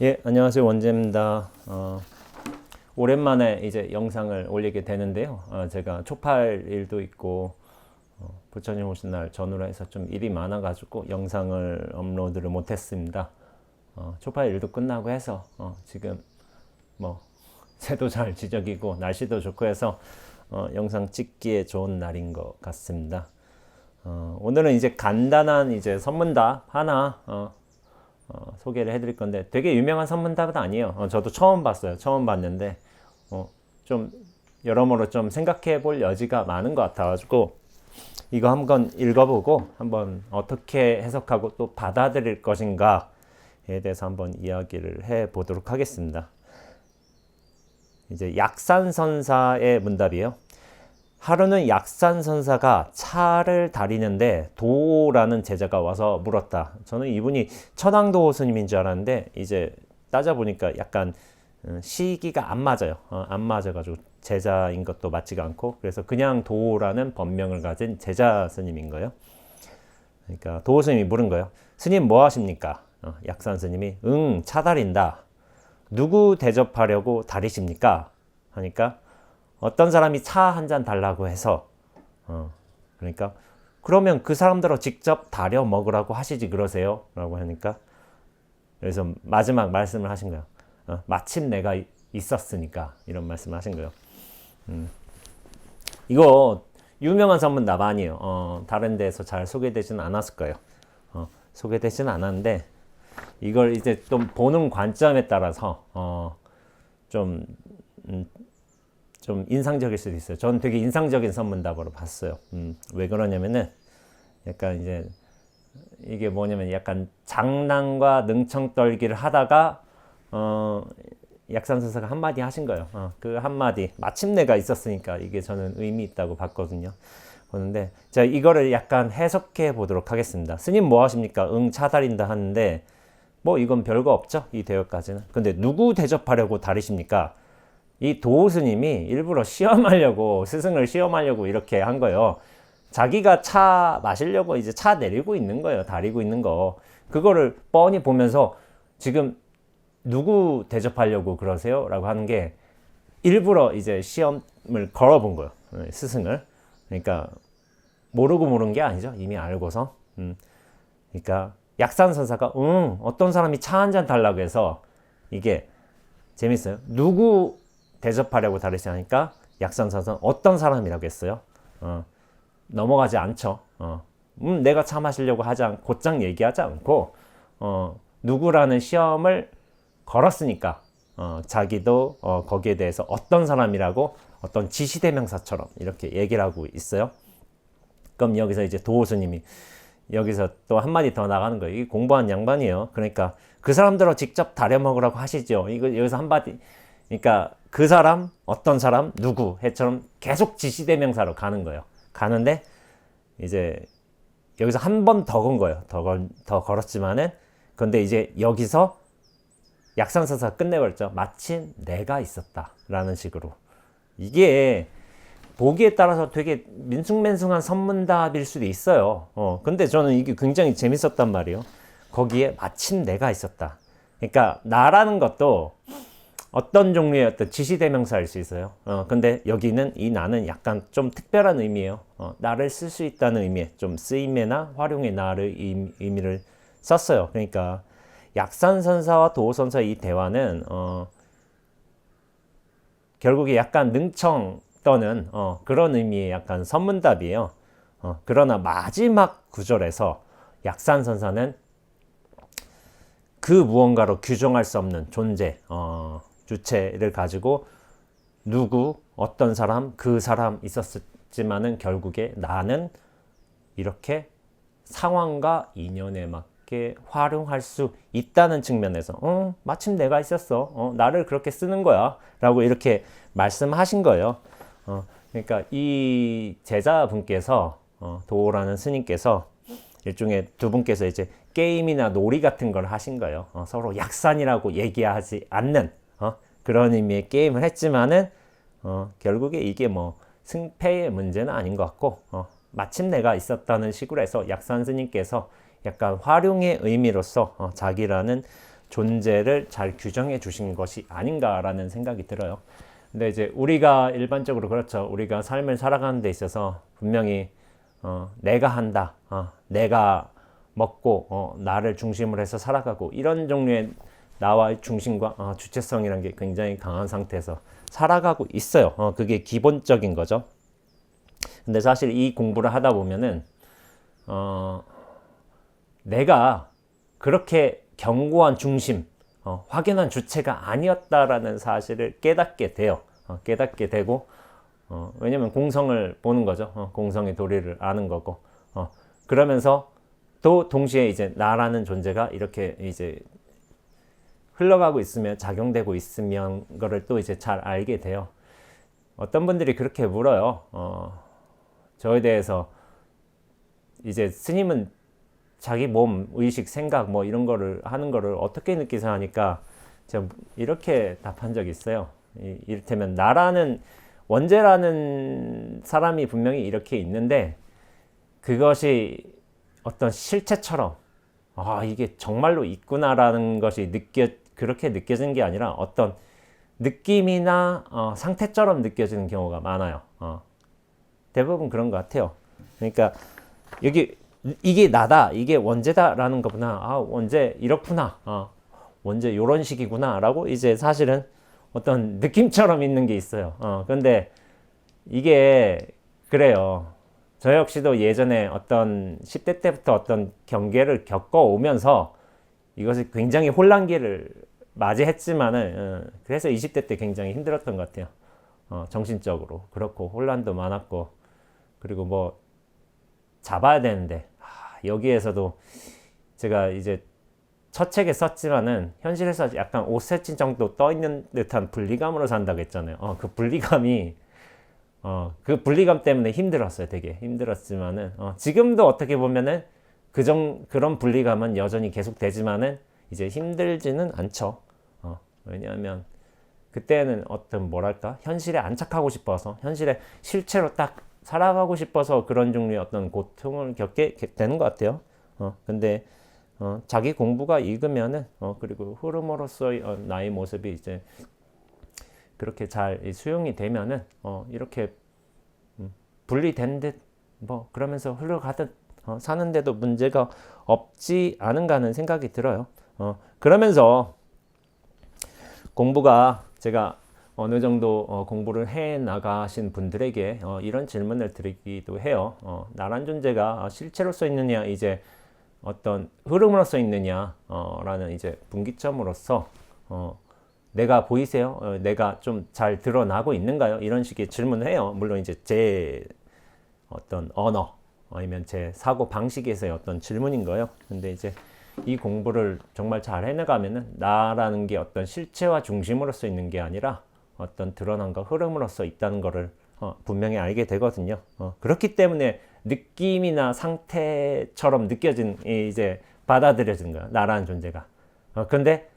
예, 안녕하세요. 원재입니다. 오랜만에 이제 영상을 올리게 되는데요. 제가 초팔 일도 있고, 부처님 오신 날 전후로 해서 좀 일이 많아가지고 영상을 업로드를 못했습니다. 초팔 일도 끝나고 해서, 지금 뭐, 새도 잘 지적이고, 날씨도 좋고 해서, 영상 찍기에 좋은 날인 것 같습니다. 오늘은 이제 간단한 이제 선문답 하나, 소개를 해드릴 건데 되게 유명한 선문답은 아니에요. 저도 처음 봤어요. 처음 봤는데 좀 여러모로 좀 생각해 볼 여지가 많은 것 같아가지고 이거 한번 읽어보고 한번 어떻게 해석하고 또 받아들일 것인가에 대해서 한번 이야기를 해 보도록 하겠습니다. 이제 약산선사의 문답이에요. 하루는 약산선사가 차를 다리는데 도라는 제자가 와서 물었다. 저는 이분이 천황도 스님인 줄 알았는데 이제 따져보니까 약간 시기가 안 맞아요. 안 맞아가지고 제자인 것도 맞지가 않고 그래서 그냥 도라는 법명을 가진 제자 스님인 거예요. 그러니까 도 스님이 물은 거예요. 스님 뭐 하십니까? 약산 스님이 차 다린다. 누구 대접하려고 다리십니까? 하니까 어떤 사람이 차 한 잔 달라고 해서 그러니까 그러면 그 사람들로 직접 다려 먹으라고 하시지 그러세요? 라고 하니까 그래서 마지막 말씀을 하신 거예요. 마침 내가 있었으니까 이런 말씀을 하신 거예요. 이거 유명한 선문답 아니에요. 다른 데서 잘 소개되지는 않았을 거예요. 소개되지는 않았는데 이걸 이제 좀 보는 관점에 따라서 좀 좀 인상적일 수도 있어요. 저는 되게 인상적인 선문답으로 봤어요. 왜 그러냐면은 약간 이제 이게 뭐냐면 약간 장난과 능청 떨기를 하다가 약산선사가 한마디 하신 거예요. 그 한마디 마침내가 있었으니까 이게 저는 의미 있다고 봤거든요. 보는데 제가 이거를 약간 해석해 보도록 하겠습니다. 스님 뭐 하십니까? 차 다린다 하는데 뭐 이건 별거 없죠. 이 대역까지는. 근데 누구 대접하려고 다리십니까? 이 도스님이 일부러 시험하려고 스승을 시험하려고 이렇게 한 거예요. 자기가 차 마시려고 이제 차 내리고 있는 거예요. 다리고 있는 거. 그거를 뻔히 보면서 지금 누구 대접하려고 그러세요? 라고 하는 게 일부러 이제 시험을 걸어본 거예요. 스승을. 그러니까 모르고 물은 게 아니죠. 이미 알고서. 그러니까 약산선사가 어떤 사람이 차 한 잔 달라고 해서 이게 재밌어요. 누구 대접하려고 다르시니까 약산선사는 어떤 사람이라고 했어요? 넘어가지 않죠. 내가 차 마시려고 하지 않고 곧장 얘기하지 않고 누구라는 시험을 걸었으니까 자기도 거기에 대해서 어떤 사람이라고 어떤 지시대명사처럼 이렇게 얘기를 하고 있어요. 그럼 여기서 이제 도호스님이 여기서 또 한마디 더 나가는 거예요. 이게 공부한 양반이에요. 그러니까 그 사람들로 직접 다려 먹으라고 하시죠. 이거 여기서 한마디 그러니까 그 사람, 어떤 사람, 누구 해처럼 계속 지시대명사로 가는 거예요. 가는데 이제 여기서 한 번 더 건 거예요. 더 걸었지만은 근데 이제 여기서 약산선사가 끝내버렸죠. 마침 내가 있었다라는 식으로. 이게 보기에 따라서 되게 민숭맨숭한 선문답일 수도 있어요. 근데 저는 이게 굉장히 재밌었단 말이에요. 거기에 마침 내가 있었다. 그러니까 나라는 것도 어떤 종류의 어떤 지시대명사일 수 있어요. 근데 여기는 이 나는 약간 좀 특별한 의미예요. 나를 쓸 수 있다는 의미에 좀 쓰임에나 활용의 나를 의미를 썼어요. 그러니까 약산선사와 도호선사의 이 대화는 결국에 약간 능청 떠는 그런 의미의 약간 선문답이에요. 그러나 마지막 구절에서 약산선사는 그 무언가로 규정할 수 없는 존재, 주체를 가지고 누구, 어떤 사람, 그 사람 있었지만은 결국에 나는 이렇게 상황과 인연에 맞게 활용할 수 있다는 측면에서 마침 내가 있었어. 나를 그렇게 쓰는 거야. 라고 이렇게 말씀하신 거예요. 그러니까 이 제자분께서 도라는 스님께서 일종의 두 분께서 이제 게임이나 놀이 같은 걸 하신 거예요. 서로 약산이라고 얘기하지 않는 그런 의미의 게임을 했지만은 결국에 이게 뭐 승패의 문제는 아닌 것 같고 마침 내가 있었다는 식으로 해서 약산 스님께서 약간 활용의 의미로서 자기라는 존재를 잘 규정해 주신 것이 아닌가라는 생각이 들어요. 근데 이제 우리가 일반적으로 그렇죠. 우리가 삶을 살아가는 데 있어서 분명히 내가 한다, 내가 먹고 나를 중심으로 해서 살아가고 이런 종류의 나와의 중심과 주체성이라는 게 굉장히 강한 상태에서 살아가고 있어요. 그게 기본적인 거죠. 근데 사실 이 공부를 하다 보면은 내가 그렇게 견고한 중심, 확연한 주체가 아니었다라는 사실을 깨닫게 돼요. 깨닫게 되고 왜냐면 공성을 보는 거죠. 공성의 도리를 아는 거고 그러면서 또 동시에 이제 나라는 존재가 이렇게 이제 흘러가고 있으면 작용되고 있으면 거를 또 이제 잘 알게 돼요. 어떤 분들이 그렇게 물어요. 저에 대해서 이제 스님은 자기 몸, 의식, 생각 뭐 이런 거를 하는 거를 어떻게 느끼세요 하니까 제가 이렇게 답한 적이 있어요. 이를테면 나라는 원죄라는 사람이 분명히 이렇게 있는데 그것이 어떤 실체처럼 이게 정말로 있구나라는 것이 그렇게 느껴지는 게 아니라 어떤 느낌이나 상태처럼 느껴지는 경우가 많아요. 대부분 그런 것 같아요. 그러니까 이게 나다, 이게 원죄다라는 것보다 원죄 이렇구나, 원죄 요런 식이구나 라고 이제 사실은 어떤 느낌처럼 있는 게 있어요. 근데 이게 그래요. 저 역시도 예전에 어떤 10대 때부터 어떤 경계를 겪어오면서 이것이 굉장히 혼란기를 맞이했지만은 그래서 20대 때 굉장히 힘들었던 것 같아요. 정신적으로 그렇고 혼란도 많았고 그리고 뭐 잡아야 되는데 여기에서도 제가 이제 첫 책에 썼지만은 현실에서 약간 5cm 정도 떠 있는 듯한 분리감으로 산다고 했잖아요. 그 분리감이 그 분리감 때문에 힘들었어요. 되게 힘들었지만은 지금도 어떻게 보면은 그런 분리감은 여전히 계속되지만은 이제 힘들지는 않죠. 왜냐하면 그때는 어떤 뭐랄까 현실에 안착하고 싶어서 현실에 실체로 딱 살아가고 싶어서 그런 종류의 어떤 고통을 겪게 되는 것 같아요. 근데 자기 공부가 익으면은 그리고 흐름으로서의 나의 모습이 이제 그렇게 잘 수용이 되면은 이렇게 분리된 듯 뭐 그러면서 흘러가듯 사는데도 문제가 없지 않은가 하는 생각이 들어요. 그러면서 공부가 제가 어느 정도 공부를 해 나가신 분들에게 이런 질문을 드리기도 해요. 나란 존재가 실체로서 있느냐 이제 어떤 흐름으로서 있느냐 라는 이제 분기점으로서 내가 보이세요? 내가 좀 잘 드러나고 있는가요? 이런 식의 질문을 해요. 물론 이제 제 어떤 언어 아니면 제 사고 방식에서의 어떤 질문인 거예요. 근데 이제 이 공부를 정말 잘 해나가면은 나라는 게 어떤 실체와 중심으로서 있는 게 아니라 어떤 드러난과 흐름으로서 있다는 것을 분명히 알게 되거든요. 그렇기 때문에 느낌이나 상태처럼 이제 받아들여지는 거야. 나라는 존재가. 근데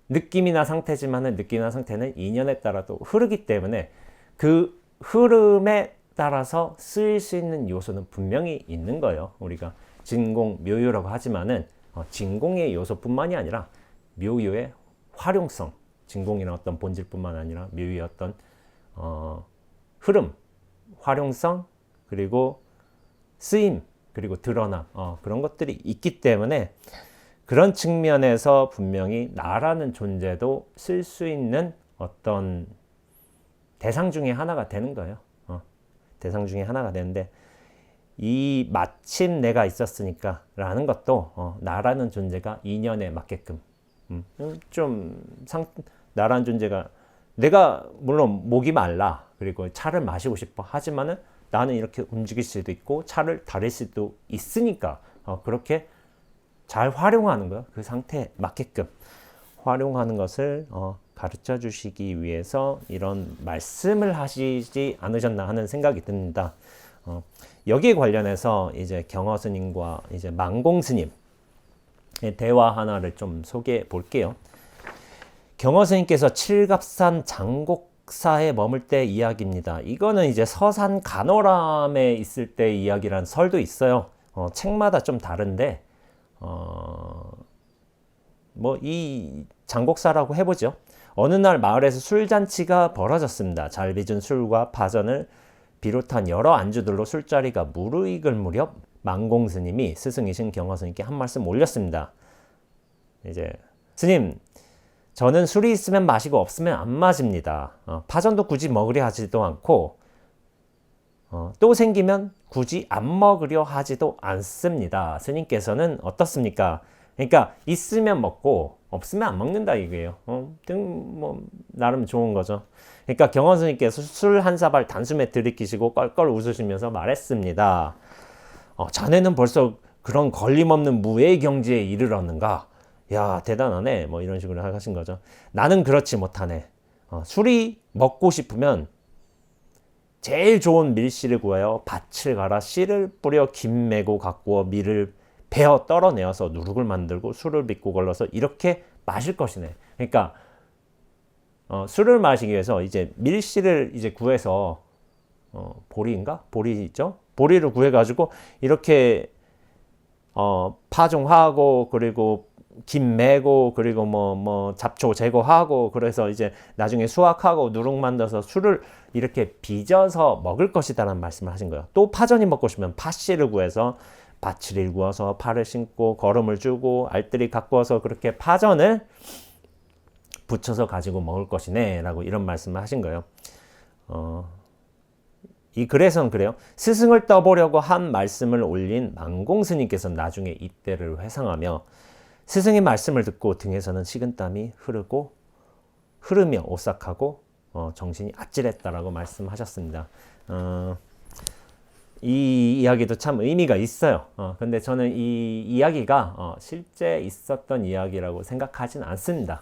느낌이나 상태지만은 느낌이나 상태는 인연에 따라 또 흐르기 때문에 그 흐름에 따라서 쓰일 수 있는 요소는 분명히 있는 거예요. 우리가 진공, 묘유라고 하지만은 진공의 요소뿐만이 아니라 묘유의 활용성, 진공이나 어떤 본질뿐만 아니라 묘유의 어떤 흐름, 활용성, 그리고 쓰임, 그리고 드러남 그런 것들이 있기 때문에 그런 측면에서 분명히 나라는 존재도 쓸 수 있는 어떤 대상 중에 하나가 되는 거예요. 대상 중에 하나가 되는데 이 마침 내가 있었으니까 라는 것도 나라는 존재가 인연에 맞게끔 나라는 존재가 내가 물론 목이 말라 그리고 차를 마시고 싶어 하지만은 나는 이렇게 움직일 수도 있고 차를 다릴 수도 있으니까 그렇게 잘 활용하는 거야. 그 상태에 맞게끔 활용하는 것을 가르쳐 주시기 위해서 이런 말씀을 하시지 않으셨나 하는 생각이 듭니다. 여기에 관련해서 이제 경허 스님과 이제 망공 스님의 대화 하나를 좀 소개해 볼게요. 경허 스님께서 칠갑산 장곡사에 머물 때 이야기입니다. 이거는 이제 서산 간호람에 있을 때 이야기란 설도 있어요. 책마다 좀 다른데 뭐 이 장곡사라고 해보죠. 어느 날 마을에서 술잔치가 벌어졌습니다. 잘 빚은 술과 파전을 비롯한 여러 안주들로 술자리가 무르익을 무렵 망공 스님이 스승이신 경화 스님께 한 말씀 올렸습니다. 이제 스님, 저는 술이 있으면 마시고 없으면 안 마십니다. 파전도 굳이 먹으려 하지도 않고 또 생기면 굳이 안 먹으려 하지도 않습니다. 스님께서는 어떻습니까? 그러니까 있으면 먹고 없으면 안 먹는다 이거예요. 뭐 나름 좋은 거죠. 그러니까 경원 스님께서 술 한 사발 단숨에 들이키시고 껄껄 웃으시면서 말했습니다. 자네는 벌써 그런 걸림없는 무의 경지에 이르렀는가? 야, 대단하네. 뭐 이런 식으로 하신 거죠. 나는 그렇지 못하네. 술이 먹고 싶으면 제일 좋은 밀씨를 구하여 밭을 갈아 씨를 뿌려 김 메고 가꾸어 밀을 베어 떨어내어서 누룩을 만들고 술을 빚고 걸러서 이렇게 마실 것이네. 그러니까 술을 마시기 위해서 이제 밀씨를 이제 구해서 보리인가? 보리죠? 보리를 구해가지고 이렇게 파종하고 그리고 김 메고 그리고 뭐 잡초 제거하고 그래서 이제 나중에 수확하고 누룩 만들어서 술을 이렇게 빚어서 먹을 것이다라는 말씀을 하신 거예요. 또 파전이 먹고 싶으면 팥씨를 구해서 밭을 일구어서 파를 심고 거름을 주고 알뜰히 가꾸어서 그렇게 파전을 붙여서 가지고 먹을 것이네 라고 이런 말씀을 하신 거예요. 이 글에서는 그래요. 스승을 떠보려고 한 말씀을 올린 망공 스님께서는 나중에 이때를 회상하며 스승의 말씀을 듣고 등에서는 식은땀이 흐르며 오싹하고 정신이 아찔했다라고 말씀하셨습니다. 이 이야기도 참 의미가 있어요. 근데 저는 이 이야기가 실제 있었던 이야기라고 생각하진 않습니다.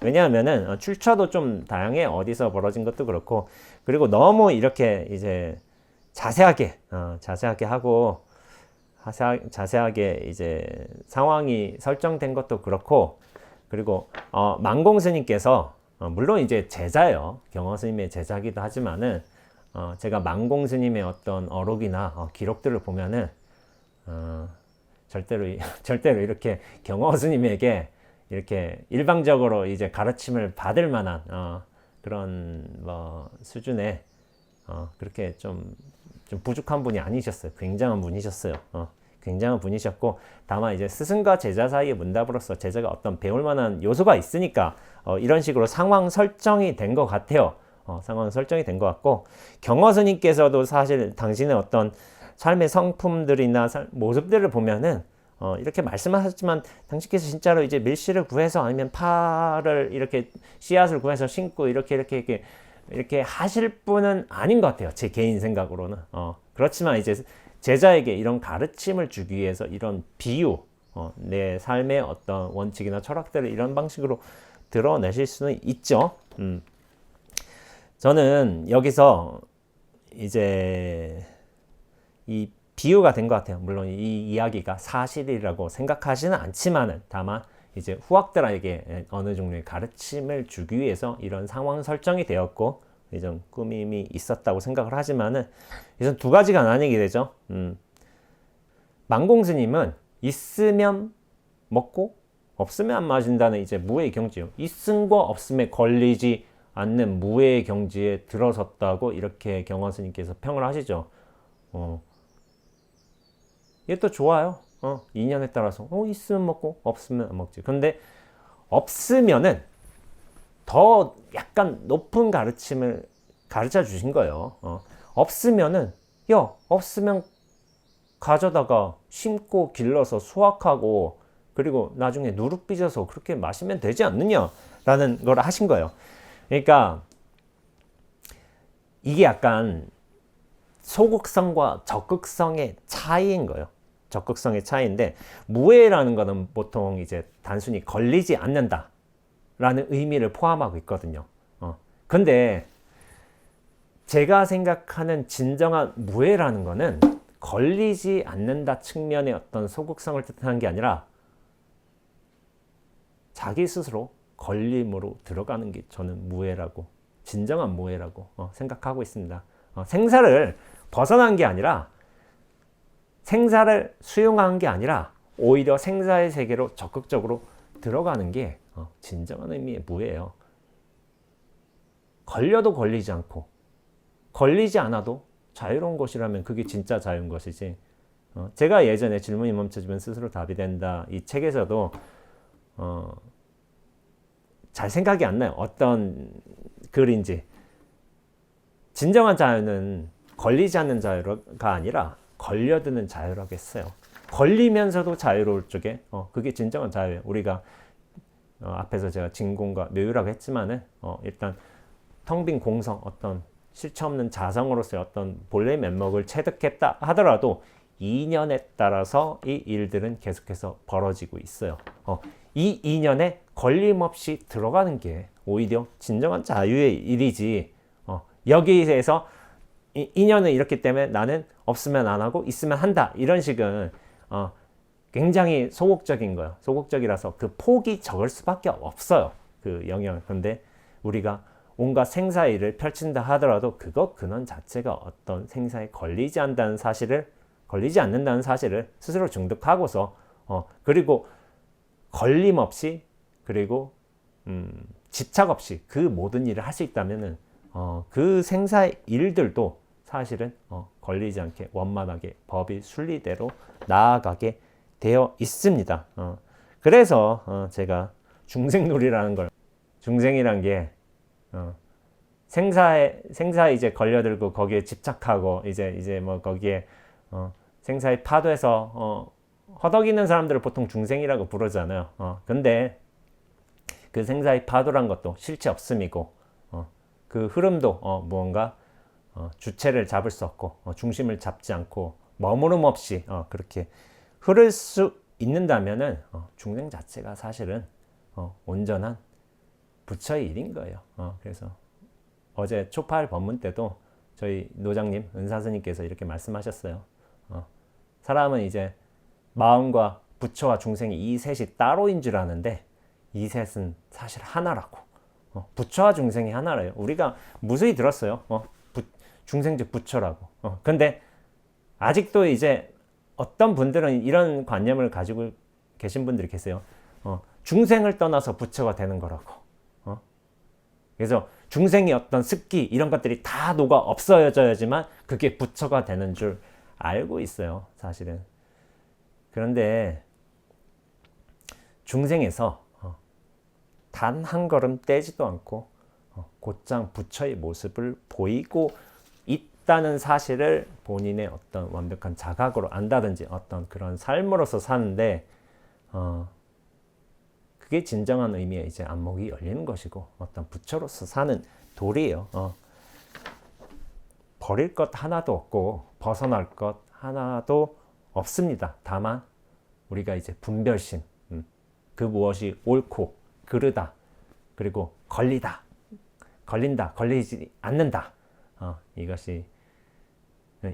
왜냐하면은 출처도 좀 다양해. 어디서 벌어진 것도 그렇고, 그리고 너무 이렇게 이제 자세하게 하고 자세하게 이제 상황이 설정된 것도 그렇고, 그리고 망공 스님께서 물론 이제 제자예요. 경화 스님의 제자기도 하지만은 제가 망공 스님의 어떤 어록이나 기록들을 보면은 절대로 이렇게 경화 스님에게 이렇게 일방적으로 이제 가르침을 받을 만한 그런 뭐 수준의 그렇게 좀 부족한 분이 아니셨어요. 굉장한 분이셨어요. 굉장한 분이셨고, 다만 이제 스승과 제자 사이의 문답으로서 제자가 어떤 배울 만한 요소가 있으니까 이런 식으로 상황 설정이 된 것 같아요. 상황 설정이 된 것 같고, 경화 스님께서도 사실 당신의 어떤 삶의 성품들이나 모습들을 보면은 이렇게 말씀하셨지만 당신께서 진짜로 이제 밀씨를 구해서 아니면 파를 이렇게 씨앗을 구해서 심고 이렇게 하실 분은 아닌 것 같아요. 제 개인 생각으로는. 그렇지만 이제 제자에게 이런 가르침을 주기 위해서 이런 비유, 내 삶의 어떤 원칙이나 철학들을 이런 방식으로 드러내실 수는 있죠. 저는 여기서 이제 이 비유가 된 것 같아요. 물론 이 이야기가 사실이라고 생각하지는 않지만은, 다만 이제 후학들에게 어느 종류의 가르침을 주기 위해서 이런 상황 설정이 되었고 이런 꾸밈이 있었다고 생각을 하지만은, 이건 두 가지가 나뉘게 되죠. 망공 스님은 있으면 먹고 없으면 안 마신다는 이제 무의 경지요. 있음과 없음에 걸리지 않는 무의 경지에 들어섰다고 이렇게 경화 스님께서 평을 하시죠. 이게 좋아요. 인연에 따라서 있으면 먹고 없으면 안 먹지. 근데 없으면은 더 약간 높은 가르침을 가르쳐 주신 거예요. 없으면은 없으면 가져다가 심고 길러서 수확하고 그리고 나중에 누룩 빚어서 그렇게 마시면 되지 않느냐라는 걸 하신 거예요. 그러니까 이게 약간 소극성과 적극성의 차이인 거예요. 적극성의 차이인데, 무해라는 거는 보통 이제 단순히 걸리지 않는다 라는 의미를 포함하고 있거든요. 근데 제가 생각하는 진정한 무해라는 거는 걸리지 않는다 측면의 어떤 소극성을 뜻하는 게 아니라 자기 스스로 걸림으로 들어가는 게 저는 무해라고, 진정한 무해라고 생각하고 있습니다. 생사를 벗어난 게 아니라, 생사를 수용한 게 아니라 오히려 생사의 세계로 적극적으로 들어가는 게 진정한 의미의 무예요. 걸려도 걸리지 않고 걸리지 않아도 자유로운 것이라면 그게 진짜 자유인 것이지. 제가 예전에 질문이 멈춰지면 스스로 답이 된다 이 책에서도 잘 생각이 안 나요. 어떤 글인지. 진정한 자유는 걸리지 않는 자유가 아니라 걸려드는 자유라겠어요. 걸리면서도 자유로울 쪽에 그게 진정한 자유예요. 우리가 앞에서 제가 진공과 묘유라고 했지만은 일단 텅 빈 공성, 어떤 실체 없는 자성으로서의 어떤 본래의 면목을 체득했다 하더라도 인연에 따라서 이 일들은 계속해서 벌어지고 있어요. 이 인연에 걸림없이 들어가는 게 오히려 진정한 자유의 일이지. 여기에서 인연은 이렇기 때문에 나는 없으면 안 하고 있으면 한다. 이런 식은 굉장히 소극적인 거예요. 소극적이라서 그 폭이 적을 수밖에 없어요. 그 영역. 그런데 우리가 온갖 생사일을 펼친다 하더라도 그것 근원 자체가 어떤 생사에 걸리지 않는다는 사실을 스스로 중득하고서 그리고 걸림없이 그리고 집착 없이 그 모든 일을 할 수 있다면은 그 생사의 일들도 사실은 걸리지 않게 원만하게 법이 순리대로 나아가게 되어 있습니다. 그래서 제가 중생놀이라는 걸 중생이란 게 생사에 이제 걸려들고 거기에 집착하고 이제 뭐 거기에 생사의 파도에서 허덕이는 사람들을 보통 중생이라고 부르잖아요. 근데 그 생사의 파도란 것도 실체 없음이고 그 흐름도 무언가 주체를 잡을 수 없고 중심을 잡지 않고 머무름 없이 그렇게 흐를 수 있는다면은 중생 자체가 사실은 온전한 부처의 일인 거예요. 그래서 어제 초파일 법문 때도 저희 노장님 은사스님께서 이렇게 말씀하셨어요. 사람은 이제 마음과 부처와 중생이 이 셋이 따로인 줄 아는데 이 셋은 사실 하나라고. 부처와 중생이 하나래요. 우리가 무수히 들었어요. 중생 즉 부처라고. 근데 아직도 이제 어떤 분들은 이런 관념을 가지고 계신 분들이 계세요. 중생을 떠나서 부처가 되는 거라고. 그래서 중생의 어떤 습기 이런 것들이 다 녹아 없어져야지만 그게 부처가 되는 줄 알고 있어요. 사실은. 그런데 중생에서 단 한 걸음 떼지도 않고 곧장 부처의 모습을 보이고 있다는 사실을 본인의 어떤 완벽한 자각으로 안다든지 어떤 그런 삶으로서 사는데 그게 진정한 의미의 이제 안목이 열리는 것이고 어떤 부처로서 사는 도리예요. 버릴 것 하나도 없고 벗어날 것 하나도 없습니다. 다만 우리가 이제 분별심, 그 무엇이 옳고 그르다, 그리고 걸린다, 걸리지 않는다.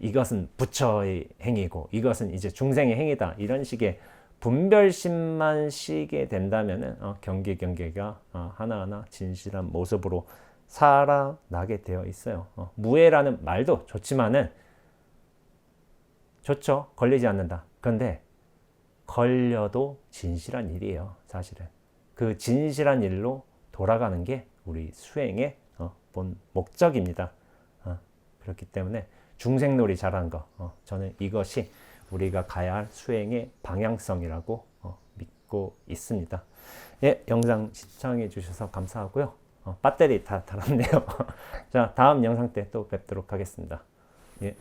이것은 부처의 행위고 이것은 이제 중생의 행위다. 이런 식의 분별심만 쉬게 된다면은 경계가 하나하나 진실한 모습으로 살아나게 되어 있어요. 무해라는 말도 좋지만은 좋죠. 걸리지 않는다. 그런데 걸려도 진실한 일이에요. 사실은. 그 진실한 일로 돌아가는 게 우리 수행의 본 목적입니다. 그렇기 때문에 중생놀이 잘한 거 저는 이것이 우리가 가야 할 수행의 방향성이라고 믿고 있습니다. 예, 영상 시청해 주셔서 감사하고요. 배터리 다 달았네요. 자, 다음 영상 때 또 뵙도록 하겠습니다. 예.